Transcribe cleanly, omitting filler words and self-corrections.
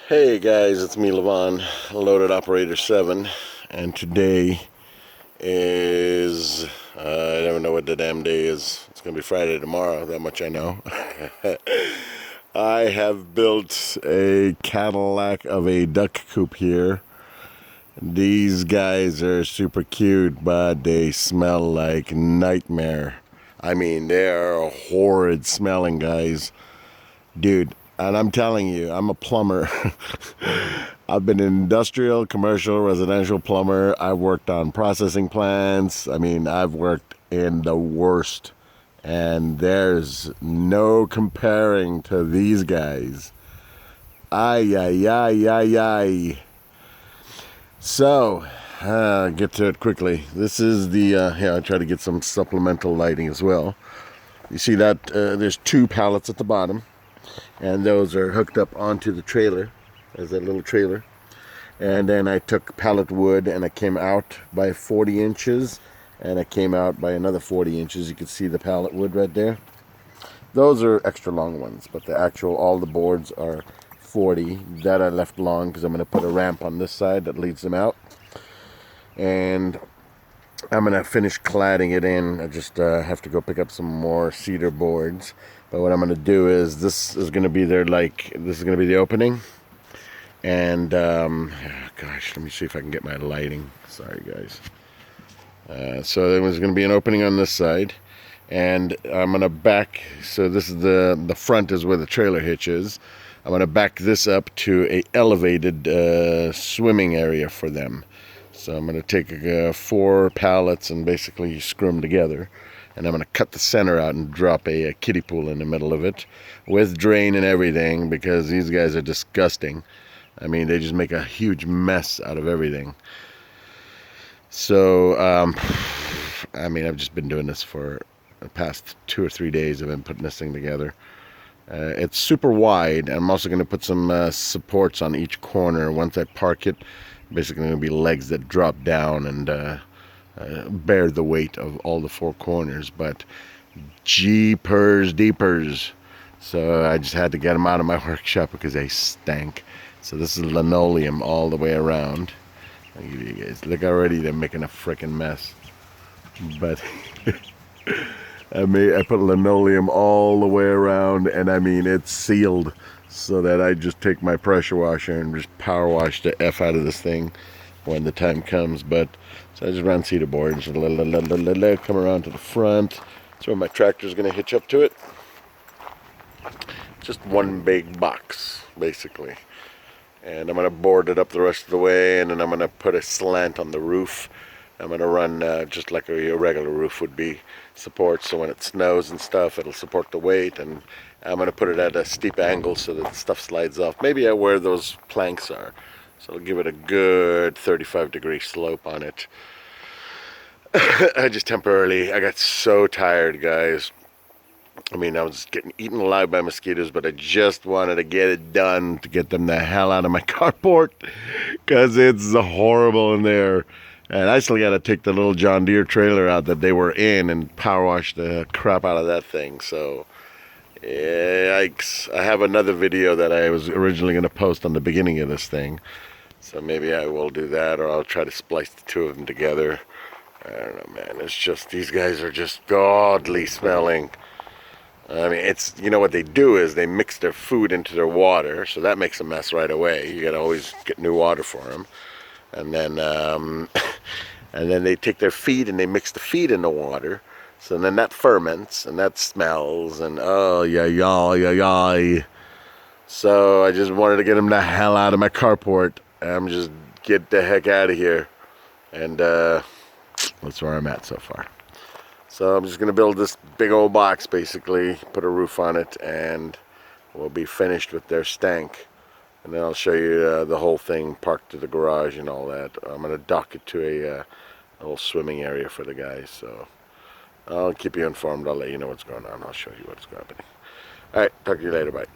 Hey guys, it's me, Levon, Loaded Operator 7, and today is, I don't know what the damn day is. It's going to be Friday tomorrow, that much I know. I have built a Cadillac of a duck coop here. These guys are super cute, but they smell like nightmare. I mean, they are horrid smelling, guys. Dude, and I'm telling you, I'm a plumber. I've been an industrial, commercial, residential plumber. I've worked on processing plants. I mean, I've worked in the worst. And there's no comparing to these guys. Ay, ay, ay, ay, ay. So, get to it quickly. This is the, here, I try to get some supplemental lighting as well. You see that there's two pallets at the bottom. And those are hooked up onto the trailer. There's that little trailer. And then I took pallet wood and I came out by 40 inches and I came out by another 40 inches. You can see the pallet wood right there. Those are extra long ones, but the actual, all the boards are 40. That I left long because I'm going to put a ramp on this side that leads them out. And I'm going to finish cladding it in. I just have to go pick up some more cedar boards. But what I'm going to do is, this is going to be their, this is going to be the opening. And, gosh, let me see if I can get my lighting. Sorry, guys. So there was going to be an opening on this side. And I'm going to back, so this is the front is where the trailer hitch is. I'm going to back this up to a elevated swimming area for them. So I'm going to take 4 pallets and basically screw them together. And I'm going to cut the center out and drop a kiddie pool in the middle of it with drain and everything, because these guys are disgusting. I mean, they just make a huge mess out of everything. So, I mean, I've just been doing this for the past 2 or 3 days. I've been putting this thing together. It's super wide. I'm also going to put some supports on each corner. Once I park it, basically going to be legs that drop down and bear the weight of all the 4 corners. But jeepers deepers, so I just had to get them out of my workshop because they stank. So this is linoleum all the way around. I'll give you guys, look, already they're making a freaking mess. But I put linoleum all the way around, and I mean, it's sealed so that I just take my pressure washer and just power wash the F out of this thing when the time comes. But so I just ran cedar boards, come around to the front. That's where my tractor's going to hitch up to it. Just one big box, basically. And I'm going to board it up the rest of the way, and then I'm going to put a slant on the roof. I'm going to run just like a regular roof would be, support, so when it snows and stuff, it'll support the weight. And I'm going to put it at a steep angle so that the stuff slides off. Maybe where those planks are. So I'll give it a good 35-degree slope on it. I just temporarily, I got so tired, guys. I mean, I was getting eaten alive by mosquitoes, but I just wanted to get it done to get them the hell out of my carport, because it's horrible in there. And I still got to take the little John Deere trailer out that they were in and power wash the crap out of that thing. So, yikes. I have another video that I was originally going to post on the beginning of this thing. So maybe I will do that, or I'll try to splice the 2 of them together. I don't know, man. It's just, these guys are just godly smelling. I mean, it's, you know what they do is they mix their food into their water, so that makes a mess right away. You gotta always get new water for them. And then, and then they take their feed and they mix the feed in the water. So then that ferments and that smells, and oh, yeah, yeah, yeah, yeah. So I just wanted to get them the hell out of my carport. I'm just get the heck out of here. And that's where I'm at so far. So I'm just going to build this big old box, basically, put a roof on it, and we'll be finished with their stank. And then I'll show you the whole thing parked to the garage and all that. I'm going to dock it to a little swimming area for the guys. So I'll keep you informed. I'll let you know what's going on. I'll show you what's happening. All right, talk to you later. Bye.